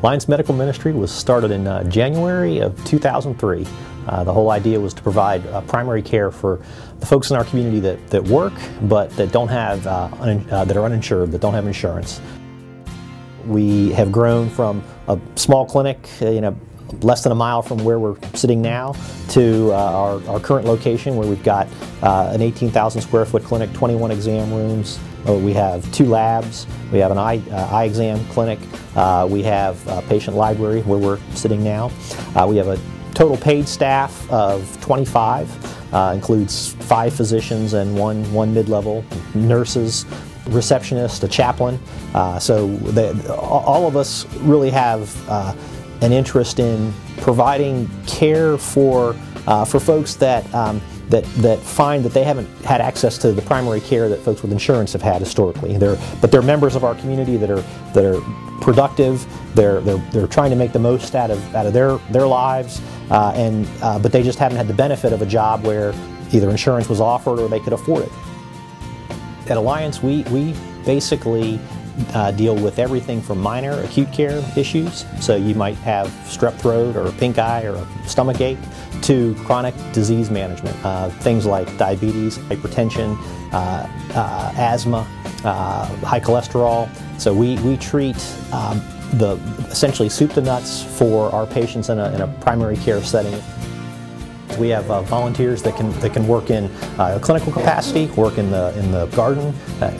Alliance Medical Ministry was started in January of 2003. The whole idea was to provide primary care for the folks in our community that work, but that don't have, that are uninsured, that don't have insurance. We have grown from a small clinic, less than a mile from where we're sitting now, to our current location where we've got an 18,000 square foot clinic, 21 exam rooms. We have 2 labs. We have an eye exam clinic. We have a patient library where we're sitting now. We have a total paid staff of 25, includes 5 physicians and one mid-level, nurses, receptionist, a chaplain. So all of us really have an interest in providing care for folks that find that they haven't had access to the primary care that folks with insurance have had historically. But they're members of our community that are productive. They're trying to make the most out of their lives, but they just haven't had the benefit of a job where either insurance was offered or they could afford it. At Alliance, we basically deal with everything from minor acute care issues, so you might have strep throat or pink eye or a stomach ache, to chronic disease management, things like diabetes, hypertension, asthma, high cholesterol. So we treat essentially soup to nuts for our patients in a primary care setting. We have volunteers that can work in a clinical capacity, work in the garden.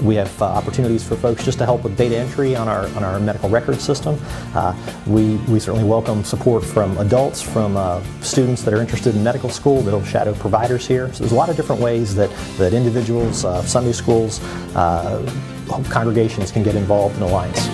We have opportunities for folks just to help with data entry on our medical record system. We certainly welcome support from adults, from students that are interested in medical school that'll shadow providers here. So there's a lot of different ways that individuals, Sunday schools, congregations can get involved in Alliance.